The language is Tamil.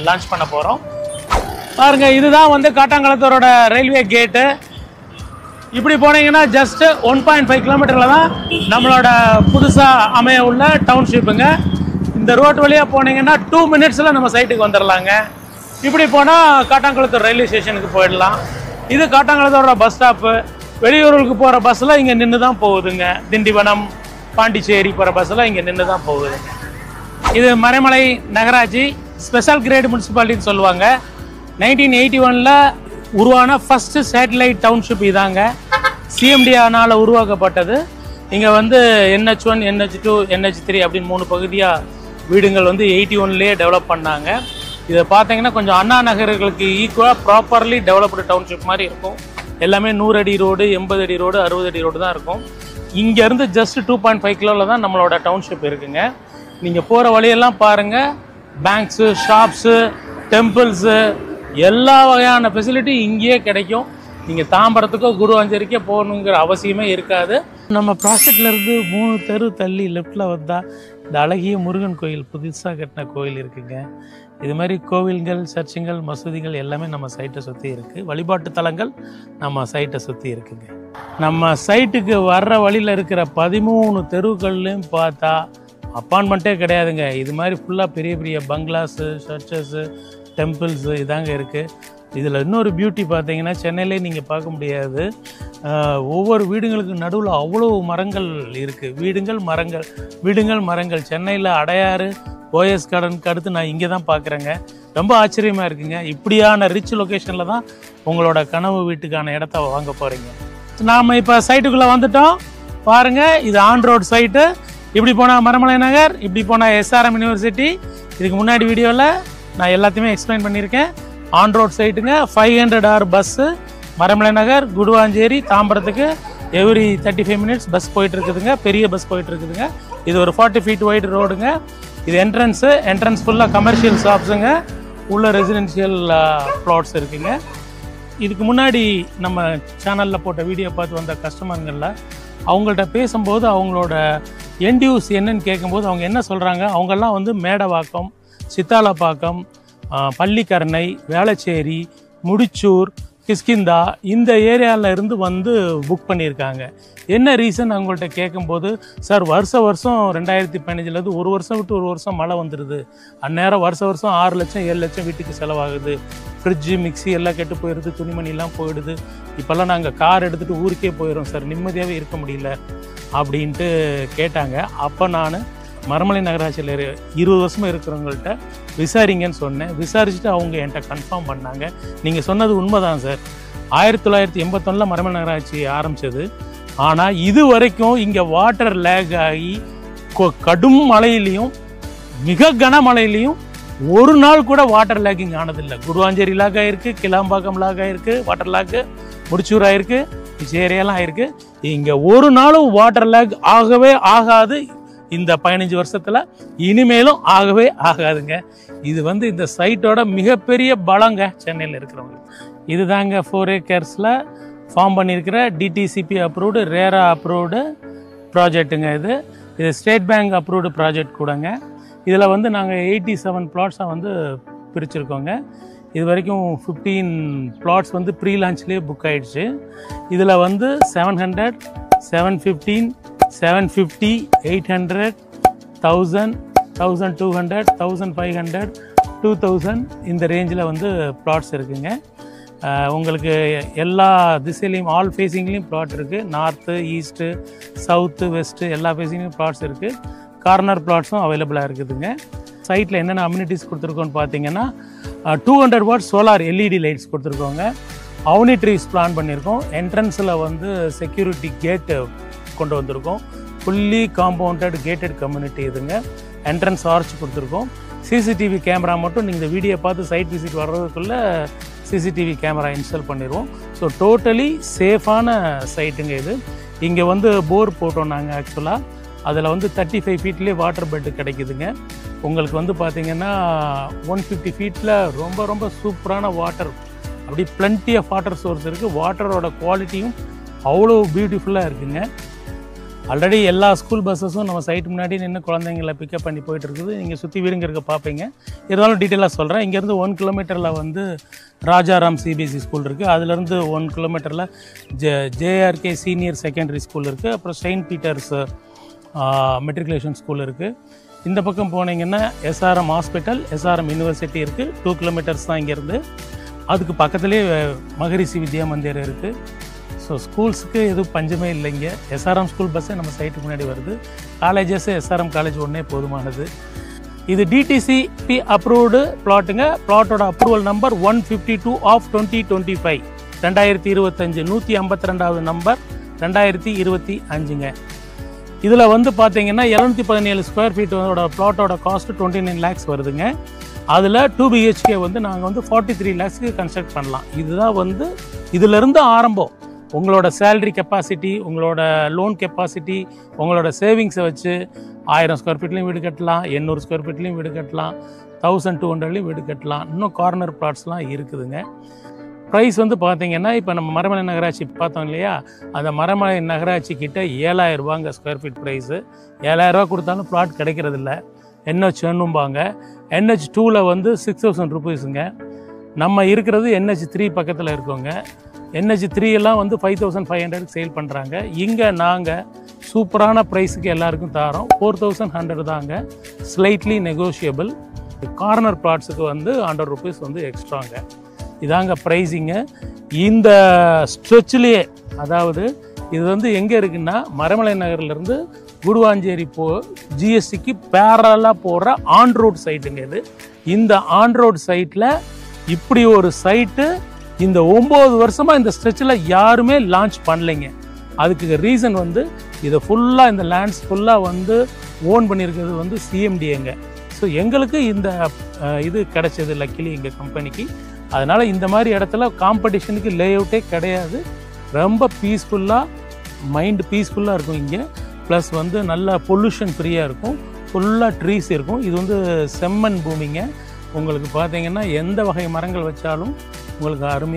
லான்ச் பண்ண போகிறோம். பாருங்கள், இதுதான் வந்து காட்டாங்குளத்தூரோட ரயில்வே கேட்டு. இப்படி போனீங்கன்னா ஜஸ்ட் 1.5 கிலோமீட்டரில் தான் நம்மளோட புதுசாக அமைய உள்ள டவுன்ஷிப்புங்க. இந்த ரோட் வழியாக போனீங்கன்னா 2 மினிட்ஸில் நம்ம சைட்டுக்கு வந்துடலாங்க. இப்படி போனால் காட்டாங்குளத்தூர் ரயில்வே ஸ்டேஷனுக்கு போயிடலாம். இது காட்டாங்குளத்தூரோட பஸ் ஸ்டாப்பு. வெளியூருக்கு போகிற பஸ்ஸில் இங்கே நின்று தான் போகுதுங்க. திண்டிவனம், பாண்டிச்சேரி போகிற பஸ்ஸில் இங்கே நின்று தான் போகுதுங்க. இது மறைமலை நகராட்சி ஸ்பெஷல் கிரேட் முனிசிபாலிட்டின்னு சொல்லுவாங்க. 1981 உருவான ஃபஸ்ட்டு சேட்டலைட் டவுன்ஷிப் இதாங்க. சிஎம்டிஆனால் உருவாக்கப்பட்டது. இங்கே வந்து NH1, NH2, NH3 அப்படின்னு 3 பகுதியாக வீடுங்கள் வந்து 81லேயே டெவலப் பண்ணாங்க. இதை பார்த்தீங்கன்னா கொஞ்சம் அண்ணா நகர்களுக்கு ஈக்குவலாக ப்ராப்பர்லி டெவலப்டு டவுன்ஷிப் மாதிரி இருக்கும். எல்லாமே 100 அடி ரோடு, 80 அடி ரோடு, 60 அடி ரோடு தான் இருக்கும். இங்கேருந்து ஜஸ்ட் 2.5 கிலோவில் தான் நம்மளோட டவுன்ஷிப் இருக்குங்க. நீங்கள் போகிற வழியெல்லாம் பாருங்கள், பேங்க்ஸு, ஷாப்ஸு, டெம்பிள்ஸு, எல்லா வகையான ஃபெசிலிட்டி இங்கேயே கிடைக்கும். நீங்கள் தாம்பரத்துக்கோ குருவாஞ்சேரிக்கோ போகணுங்கிற அவசியமே இருக்காது. நம்ம ப்ராஜெக்ட்லேருந்து 3 தெரு தள்ளி லெஃப்டில் வந்தால் இந்த அழகிய முருகன் கோயில், புதுசாக கட்டின கோயில் இருக்குங்க. இது மாதிரி கோவில்கள், சர்ச்சுங்கள், மசூதிகள் எல்லாமே நம்ம சைட்டை சுற்றி இருக்குது. வழிபாட்டு தலங்கள் நம்ம சைட்டை சுற்றி இருக்குங்க. நம்ம சைட்டுக்கு வர்ற வழியில் இருக்கிற 13 தெருக்கள்லையும் பார்த்தா அப்பார்ட்மெண்ட்டே கிடையாதுங்க. இது மாதிரி ஃபுல்லாக பெரிய பெரிய பங்களாஸு, சர்ச்சஸு, டெம்பிள்ஸு இதாங்க இருக்குது. இதில் இன்னொரு பியூட்டி பார்த்தீங்கன்னா சென்னையிலே நீங்கள் பார்க்க முடியாது. ஒவ்வொரு வீடுங்களுக்கு நடுவில் அவ்வளோ மரங்கள் இருக்குது. வீடுங்கள் மரங்கள். சென்னையில் அடையாறு, ஓஎஸ் கார்டனுக்கு அடுத்து நான் இங்கே தான் பார்க்குறேங்க. ரொம்ப ஆச்சரியமாக இருக்குங்க. இப்படியான ரிச் லொக்கேஷனில் தான் உங்களோட கனவு வீட்டுக்கான இடத்த வாங்க போகிறீங்க. நாம் இப்போ சைட்டுக்குள்ளே வந்துட்டோம். பாருங்கள், இது ஆன் ரோட் சைட்டு. இப்படி போனால் மறைமலை நகர், இப்படி போனால் SRM யூனிவர்சிட்டி. இதுக்கு முன்னாடி வீடியோவில் நான் எல்லாத்தையுமே எக்ஸ்பிளைன் பண்ணியிருக்கேன். ஆன் ரோட் சைட்டுங்க. 500 hour பஸ்ஸு மறைமலை நகர், குடுவாஞ்சேரி, தாம்பரத்துக்கு எவ்ரி 35 மினிட்ஸ் பஸ் போயிட்டுருக்குதுங்க. பெரிய பஸ் போயிட்டுருக்குதுங்க. இது ஒரு 40 feet வைடு ரோடுங்க. இது என்ட்ரன்ஸ் ஃபுல்லாக கமர்ஷியல் ஷாப்ஸுங்க. உள்ள ரெசிடென்ஷியல் ப்ளாட்ஸ் இருக்குங்க. இதுக்கு முன்னாடி நம்ம சேனலில் போட்ட வீடியோ பார்த்து வந்த கஸ்டமருங்களில் அவங்கள்ட்ட பேசும்போது அவங்களோட என்டியூஸ் என்னன்னு கேட்கும்போது அவங்க என்ன சொல்கிறாங்க, அவங்கெல்லாம் வந்து மேடவாக்கம், சித்தாலப்பாக்கம், பள்ளிக்கரணை, வேளச்சேரி, முடிச்சூர், கிஷ்கிந்தா இந்த ஏரியாவில் இருந்து வந்து புக் பண்ணியிருக்காங்க. என்ன ரீசன் அவங்கள்ட்ட கேட்கும்போது, சார் வருஷம் 2015 ஒரு வருஷம் விட்டு ஒரு வருஷம் மழை வந்துடுது. அந்நேரம் வருஷம் 6 லட்சம் 7 லட்சம் வீட்டுக்கு செலவாகுது. ஃப்ரிட்ஜு, மிக்சி எல்லாம் கெட்டு போயிடுது, துணிமணிலாம் போயிடுது. இப்போல்லாம் நாங்கள் கார் எடுத்துகிட்டு ஊருக்கே போயிடும் சார், நிம்மதியாகவே இருக்க முடியல அப்படின்ட்டு கேட்டாங்க. அப்போ நான் மறைமலை நகராட்சியில் 20 வருஷமாக இருக்கிறவங்கள்ட்ட விசாரிங்கன்னு சொன்னேன். விசாரிச்சுட்டு அவங்க என்கிட்ட கன்ஃபார்ம் பண்ணாங்க. நீங்கள் சொன்னது உண்மைதான் சார். 1981 மறைமலை நகராட்சி ஆரம்பித்தது. ஆனால் இது வரைக்கும் இங்கே வாட்டர் லேக் ஆகி கடும் மழையிலையும் மிக கனமழையிலையும் ஒரு நாள் கூட வாட்டர் லேக்கிங் ஆனதில்லை. குடுவாஞ்சேரி லாக் ஆகிருக்கு, கிளாம்பாக்கம் லாக் ஆகிருக்கு, வாட்டர் லேக்கு முடிச்சூர் ஆகிருக்கு, ஏரியாலாம் ஆகிருக்கு. இங்கே ஒரு நாளும் வாட்டர் லேக் ஆகவே ஆகாது. இந்த 15 வருஷத்தில் இனிமேலும் ஆகவே ஆகாதுங்க. இது வந்து இந்த சைட்டோட மிகப்பெரிய பலங்க சென்னையில் இருக்கிறவங்க. இது தாங்க 4 acresல ஃபார்ம் பண்ணியிருக்கிற DTCP அப்ரூவ்டு, ரேரா அப்ரூவ்டு ப்ராஜெக்ட்டுங்க. இது ஸ்டேட் பேங்க் அப்ரூவ்டு ப்ராஜெக்ட் கூடங்க. இதில் வந்து நாங்கள் 87 plots வந்து பிரிச்சுருக்கோங்க. இது வரைக்கும் 15 plots வந்து ப்ரீ லான்ச்லேயே புக் ஆகிடுச்சு. இதில் வந்து 700, 715, 750, 800, 1000, 1200, 1500, 2000 இந்த ரேஞ்சில் வந்து plots இருக்குங்க. உங்களுக்கு எல்லா திசையிலையும் ஆல் ஃபேஸிங்லேயும் பிளாட் இருக்குது. நார்த்து, ஈஸ்ட்டு, சவுத்து, வெஸ்ட்டு எல்லா ஃபேஸிங்லேயும் பிளாட்ஸ் இருக்குது. கார்னர் பிளாட்ஸும் அவைலபிளாக இருக்குதுங்க. சைட்டில் என்னென்ன அம்யூனிட்டிஸ் கொடுத்துருக்கோன்னு பார்த்தீங்கன்னா 200 watt சோலார் LED லைட்ஸ் கொடுத்துருக்கோங்க. அவனி ட்ரீஸ் பிளான் பண்ணியிருக்கோம். என்ட்ரன்ஸில் வந்து செக்யூரிட்டி கேட்டு கொண்டு வந்திருக்கோம். ஃபுல்லி காம்பவுண்டட் கேட்டட் கம்யூனிட்டி இதுங்க. என்ட்ரன்ஸ் ஆர்ச் கொடுத்துருக்கோம். சிசிடிவி கேமரா மட்டும் நீங்கள் இந்த வீடியோ பார்த்து சைட் விசிட் வர்றதுக்குள்ளே சிசிடிவி கேமரா இன்ஸ்டால் பண்ணிடுவோம். ஸோ டோட்டலி சேஃபான சைட்டுங்க இது. இங்கே வந்து போர் போட்டோம் நாங்கள். ஆக்சுவலாக அதில் வந்து 35 feetலேயே வாட்டர் பெட்டு கிடைக்குதுங்க. உங்களுக்கு வந்து பார்த்திங்கன்னா 150 feetல ரொம்ப ரொம்ப சூப்பரான வாட்டர், அப்படி பிளண்ட்டி ஆஃப் வாட்டர் சோர்ஸ் இருக்குது. வாட்டரோட குவாலிட்டியும் அவ்வளோ பியூட்டிஃபுல்லாக இருக்குங்க. ஆல்ரெடி எல்லா ஸ்கூல் பஸ்ஸஸும் நம்ம சைட்டு முன்னாடி நின்று குழந்தைங்களை பிக்கப் பண்ணி போயிட்டு இருக்குது. நீங்கள் சுற்றி வீடுங்க இருக்க பார்ப்பீங்க. இருந்தாலும் டீட்டெயிலாக சொல்கிறேன். இங்கேருந்து 1 கிலோமீட்டரில் வந்து ராஜாராம் சிபிஎஸ்சி ஸ்கூல் இருக்குது. அதுலேருந்து 1 கிலோமீட்டரில் ஜேஆர்கே சீனியர் செகண்டரி ஸ்கூல் இருக்குது. அப்புறம் செயின்ட் பீட்டர்ஸ் மெட்ரிகுலேஷன் ஸ்கூல் இருக்குது. இந்த பக்கம் போனீங்கன்னா எஸ்ஆர்எம் ஹாஸ்பிட்டல், எஸ்ஆர்எம் யூனிவர்சிட்டி இருக்குது. 2 கிலோமீட்டர்ஸ் தான் இங்கேருந்து. அதுக்கு பக்கத்துலேயே மகரிஷி வித்யா மந்திர் இருக்குது. ஸோ ஸ்கூல்ஸுக்கு எதுவும் பஞ்சமே இல்லைங்க. எஸ்ஆர்எம் ஸ்கூல் பஸ்ஸே நம்ம சைட்டுக்கு முன்னாடி வருது. காலேஜஸ் எஸ்ஆர்எம் காலேஜ் ஒன்றே போதுமானது. இது டிடிசிபி அப்ரூவ்டு பிளாட்டுங்க. பிளாட்டோட அப்ரூவல் நம்பர் 152 ஆஃப் 2025 2025 152வது நம்பர் 2025ங்க. இதில் வந்து பார்த்தீங்கன்னா 717 ஸ்கொயர் ஃபீட்டோட பிளாட்டோட காஸ்ட்டு 29 lakhs வருதுங்க. அதில் 2 BHK வந்து நாங்கள் வந்து 43 lakhsக்கு கன்ஸ்ட்ரக்ட் பண்ணலாம். இதுதான் வந்து இதிலிருந்து ஆரம்பம். உங்களோட சேலரி கெப்பாசிட்டி, உங்களோட லோன் கெப்பாசிட்டி, உங்களோட சேவிங்ஸை வச்சு 1000 ஸ்கொயர் ஃபீட்லேயும் வீடு கட்டலாம், 800 ஸ்கொயர் ஃபீட்லேயும் வீடு கட்டலாம், 1200லேயும் வீடு கட்டலாம். இன்னும் கார்னர் பிளாட்ஸ்லாம் இருக்குதுங்க. ப்ரைஸ் வந்து பார்த்தீங்கன்னா இப்போ நம்ம மரமலை நகராட்சி பார்த்தோம் இல்லையா, அந்த மரமலை நகராட்சி கிட்ட 7,000 ரூபாங்க ஸ்கொயர் ஃபீட் ப்ரைஸு. 7,000 ரூபா கொடுத்தாலும் பிளாட் கிடைக்கிறதில்ல. NH 1பாங்க. NH 2ல் வந்து 6,000 ருபீஸுங்க. நம்ம இருக்கிறது NH 3 பக்கத்தில் இருக்கோங்க. NH 3 எல்லாம் வந்து 5,500க்கு சேல் பண்ணுறாங்க. இங்கே நாங்கள் சூப்பரான ப்ரைஸுக்கு எல்லாருக்கும் தரோம். 4,100 தாங்க, ஸ்லைட்லி நெகோஷியபிள். கார்னர் பிளாட்ஸுக்கு வந்து 100 ருபீஸ் வந்து எக்ஸ்ட்ராங்க. இதாங்க ப்ரைஸிங்கு. இந்த ஸ்ட்ரெச்சிலேயே, அதாவது இது வந்து எங்கே இருக்குன்னா மரமலை நகர்லேருந்து குடுவாஞ்சேரி ஜிஎஸ்டிக்கு பேரலாக போகிற ஆன் ரோட் சைட்டுங்க இது. இந்த ஆன் ரோட் சைட்டில் இப்படி ஒரு சைட்டு இந்த 9 வருஷமாக இந்த ஸ்ட்ரெச்சில் யாருமே லான்ச் பண்ணலைங்க. அதுக்கு ரீசன் வந்து இதை ஃபுல்லாக, இந்த லேண்ட்ஸ் ஃபுல்லாக வந்து ஓன் பண்ணியிருக்கிறது வந்து சிஎம்டிஏங்க. ஸோ எங்களுக்கு இந்த இது கிடைச்சது லக்கிலி எங்கள் கம்பெனிக்கு. அதனால் இந்த மாதிரி இடத்துல காம்படிஷனுக்கு லே அவுட்டே கிடையாது. ரொம்ப பீஸ்ஃபுல்லாக, மைண்டு பீஸ்ஃபுல்லாக இருக்கும் இங்கே. ப்ளஸ் வந்து நல்ல பொல்யூஷன் ஃப்ரீயாக இருக்கும், ஃபுல்லாக ட்ரீஸ் இருக்கும். இது வந்து செம்மண் பூமிங்க. உங்களுக்கு பார்த்தீங்கன்னா எந்த வகை மரங்கள் வச்சாலும் உங்களுக்கு அருமை.